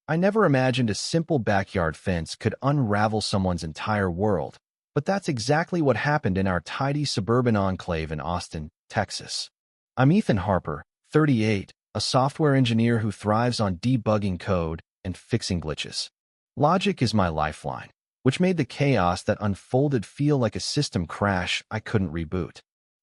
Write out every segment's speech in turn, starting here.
I never imagined a simple backyard fence could unravel someone's entire world, but that's exactly what happened in our tidy suburban enclave in Austin, Texas. I'm Ethan Harper, 38, a software engineer who thrives on debugging code and fixing glitches. Logic is my lifeline, which made the chaos that unfolded feel like a system crash I couldn't reboot.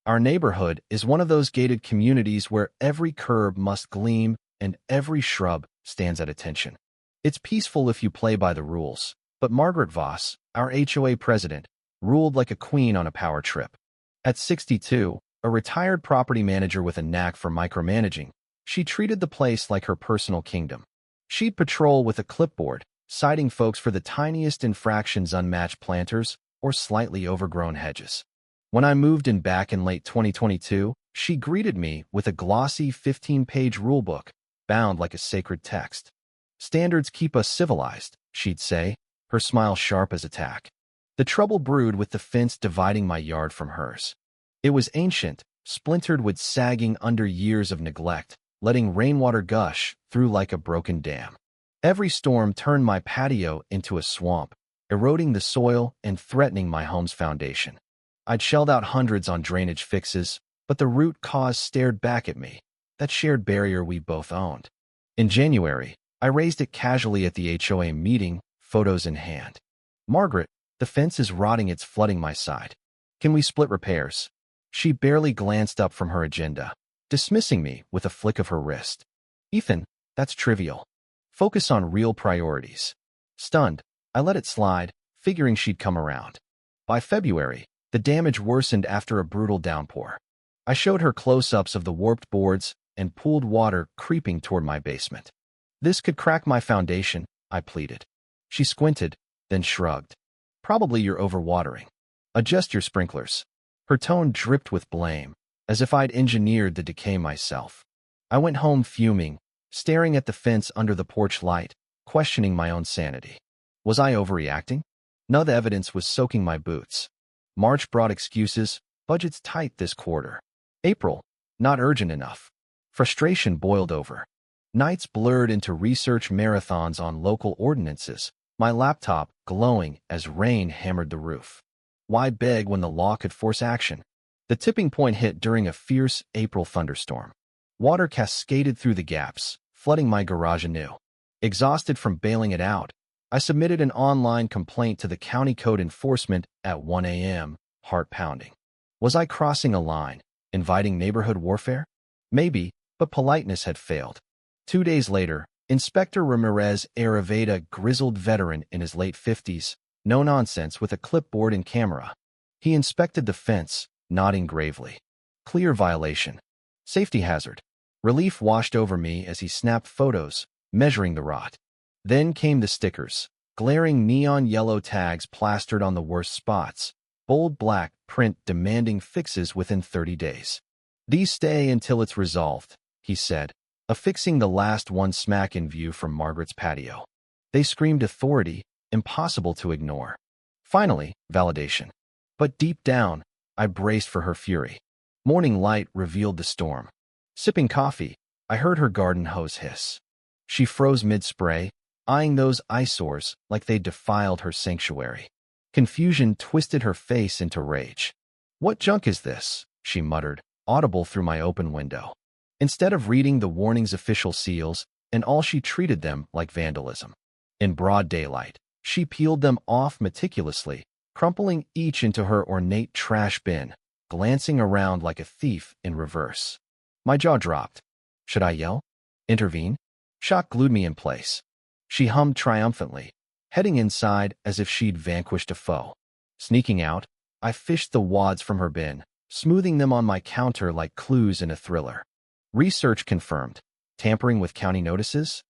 Our neighborhood is one of those gated communities where every curb must gleam and every shrub stands at attention. It's peaceful if you play by the rules, but Margaret Voss, our HOA president, ruled like a queen on a power trip. At 62, a retired property manager with a knack for micromanaging, she treated the place like her personal kingdom. She'd patrol with a clipboard, citing folks for the tiniest infractions, unmatched planters, or slightly overgrown hedges. When I moved in back in late 2022, she greeted me with a glossy 15-page rulebook, bound like a sacred text. "Standards keep us civilized," she'd say, her smile sharp as a tack. The trouble brewed with the fence dividing my yard from hers. It was ancient, splintered, wood sagging under years of neglect, letting rainwater gush through like a broken dam. Every storm turned my patio into a swamp, eroding the soil and threatening my home's foundation. I'd shelled out hundreds on drainage fixes, but the root cause stared back at me, that shared barrier we both owned. In January, I raised it casually at the HOA meeting, photos in hand. "Margaret, the fence is rotting, it's flooding my side. Can we split repairs?" She barely glanced up from her agenda, dismissing me with a flick of her wrist. "Ethan, that's trivial. Focus on real priorities." Stunned, I let it slide, figuring she'd come around. By February, the damage worsened after a brutal downpour. I showed her close-ups of the warped boards and pooled water creeping toward my basement. "This could crack my foundation," I pleaded. She squinted, then shrugged. "Probably you're overwatering. Adjust your sprinklers." Her tone dripped with blame, as if I'd engineered the decay myself. I went home fuming, staring at the fence under the porch light, questioning my own sanity. Was I overreacting? No, the evidence was soaking my boots. March brought excuses, budget's tight this quarter. April, not urgent enough. Frustration boiled over. Nights blurred into research marathons on local ordinances, my laptop glowing as rain hammered the roof. Why beg when the law could force action? The tipping point hit during a fierce April thunderstorm. Water cascaded through the gaps, flooding my garage anew. Exhausted from bailing it out, I submitted an online complaint to the county code enforcement at 1 a.m., heart pounding. Was I crossing a line, inviting neighborhood warfare? Maybe, but politeness had failed. 2 days later, Inspector Ramirez Araveda, grizzled veteran in his late 50s, no nonsense with a clipboard and camera. He inspected the fence, nodding gravely. Clear violation. Safety hazard. Relief washed over me as he snapped photos, measuring the rot. Then came the stickers, glaring neon yellow tags plastered on the worst spots, bold black print demanding fixes within 30 days. "These stay until it's resolved," he said, affixing the last one smack in view from Margaret's patio. They screamed authority, impossible to ignore. Finally, validation. But deep down, I braced for her fury. Morning light revealed the storm. Sipping coffee, I heard her garden hose hiss. She froze mid-spray, eyeing those eyesores like they defiled her sanctuary. Confusion twisted her face into rage. "What junk is this?" she muttered, audible through my open window. Instead of reading the warning's official seals, and all, she treated them like vandalism. In broad daylight, she peeled them off meticulously, crumpling each into her ornate trash bin, glancing around like a thief in reverse. My jaw dropped. Should I yell? Intervene? Shock glued me in place. She hummed triumphantly, heading inside as if she'd vanquished a foe. Sneaking out, I fished the wads from her bin, smoothing them on my counter like clues in a thriller. Research confirmed. Tampering with county notices?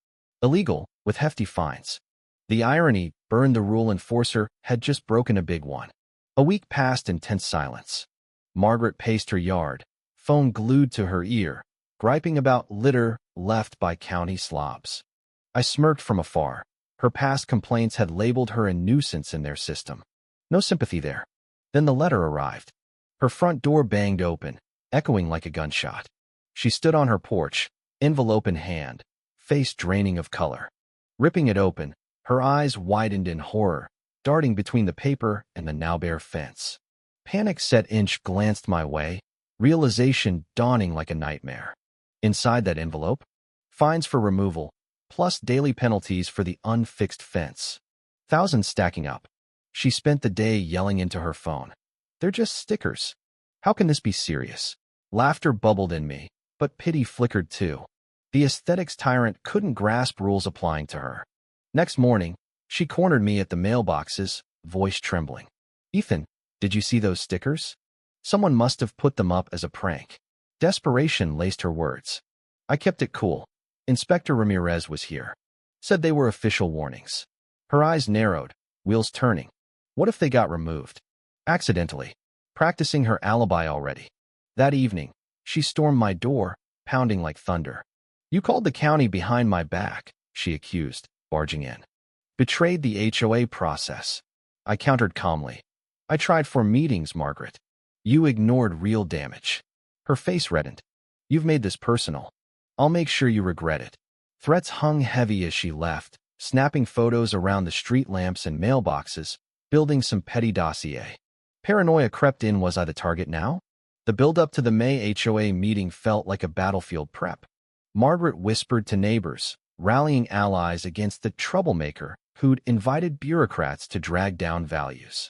Illegal, with hefty fines. The irony, burned the rule enforcer had just broken a big one. A week passed in tense silence. Margaret paced her yard, phone glued to her ear, griping about litter left by county slobs. I smirked from afar. Her past complaints had labeled her a nuisance in their system. No sympathy there. Then the letter arrived. Her front door banged open, echoing like a gunshot. She stood on her porch, envelope in hand, face draining of color. Ripping it open, her eyes widened in horror, darting between the paper and the now bare fence. Panic set in. Glanced my way, realization dawning like a nightmare. Inside that envelope, fines for removal, plus daily penalties for the unfixed fence. Thousands stacking up. She spent the day yelling into her phone. They're just stickers. How can this be serious? Laughter bubbled in me, but pity flickered too. The aesthetics tyrant couldn't grasp rules applying to her. Next morning, she cornered me at the mailboxes, voice trembling. Ethan, did you see those stickers? Someone must have put them up as a prank. Desperation laced her words. I kept it cool. Inspector Ramirez was here. Said they were official warnings. Her eyes narrowed, wheels turning. What if they got removed? Accidentally. Practicing her alibi already. That evening, she stormed my door, pounding like thunder. You called the county behind my back, she accused, barging in. Betrayed the HOA process. I countered calmly. I tried for meetings, Margaret. You ignored real damage. Her face reddened. You've made this personal. I'll make sure you regret it. Threats hung heavy as she left, snapping photos around the street lamps and mailboxes, building some petty dossier. Paranoia crept in. Was I the target now? The build-up to the May HOA meeting felt like a battlefield prep. Margaret whispered to neighbors, rallying allies against the troublemaker who'd invited bureaucrats to drag down values.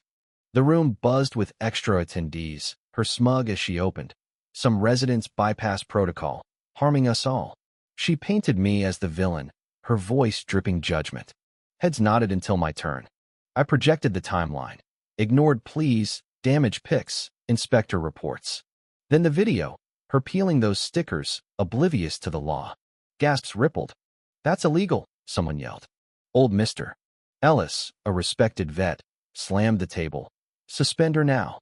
The room buzzed with extra attendees, her smug as she opened. Some residents bypassed protocol, harming us all. She painted me as the villain, her voice dripping judgment. Heads nodded until my turn. I projected the timeline. Ignored pleas, damage pics, inspector reports. Then the video, her peeling those stickers, oblivious to the law. Gasps rippled. That's illegal, someone yelled. Old Mr. Ellis, a respected vet, slammed the table. Suspend her now.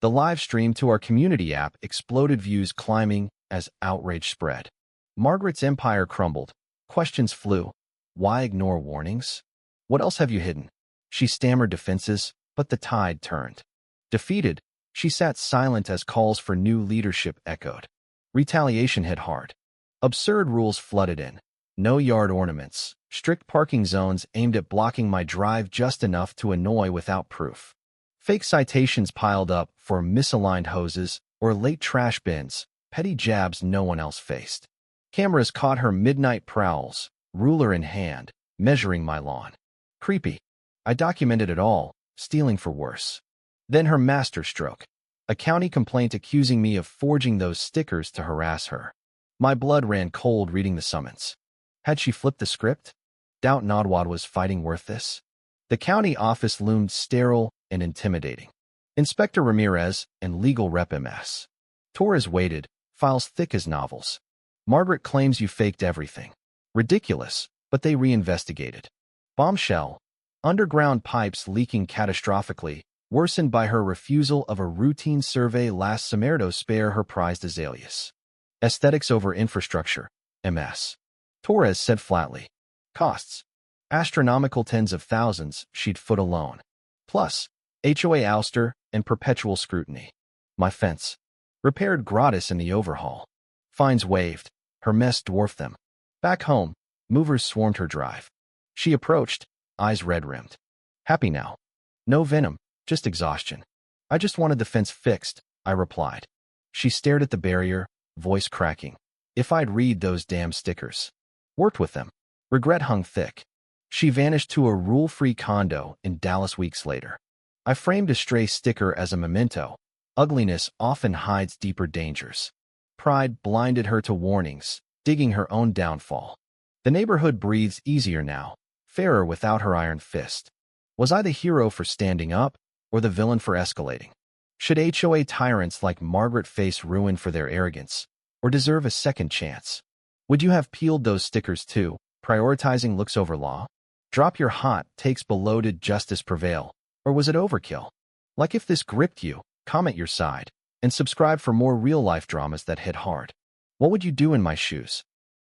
The live stream to our community app exploded, views climbing as outrage spread. Margaret's empire crumbled. Questions flew. Why ignore warnings? What else have you hidden? She stammered defenses, but the tide turned. Defeated, she sat silent as calls for new leadership echoed. Retaliation hit hard. Absurd rules flooded in. No yard ornaments, strict parking zones aimed at blocking my drive just enough to annoy without proof. Fake citations piled up for misaligned hoses or late trash bins, petty jabs no one else faced. Cameras caught her midnight prowls, ruler in hand, measuring my lawn. Creepy. I documented it all, stealing for worse. Then her masterstroke. A county complaint accusing me of forging those stickers to harass her. My blood ran cold reading the summons. Had she flipped the script? Doubt Nodwad was fighting worth this. The county office loomed sterile and intimidating. Inspector Ramirez and legal rep MS. Torres waited, files thick as novels. Margaret claims you faked everything. Ridiculous, but they reinvestigated. Bombshell. Underground pipes leaking catastrophically, worsened by her refusal of a routine survey last summer to spare her prized azaleas. Aesthetics over infrastructure, MS. Torres said flatly. Costs. Astronomical tens of thousands she'd foot alone. Plus, HOA ouster and perpetual scrutiny. My fence. Repaired gratis in the overhaul. Fines waived. Her mess dwarfed them. Back home, movers swarmed her drive. She approached, eyes red-rimmed. Happy now. No venom, just exhaustion. I just wanted the fence fixed, I replied. She stared at the barrier, voice cracking. If I'd read those damn stickers. Worked with them. Regret hung thick. She vanished to a rule-free condo in Dallas weeks later. I framed a stray sticker as a memento. Ugliness often hides deeper dangers. Pride blinded her to warnings, digging her own downfall. The neighborhood breathes easier now, fairer without her iron fist. Was I the hero for standing up, or the villain for escalating? Should HOA tyrants like Margaret face ruin for their arrogance, or deserve a second chance? Would you have peeled those stickers too, prioritizing looks over law? Drop your hot takes below. Did justice prevail, or was it overkill? Like if this gripped you, comment your side, and subscribe for more real-life dramas that hit hard. What would you do in my shoes?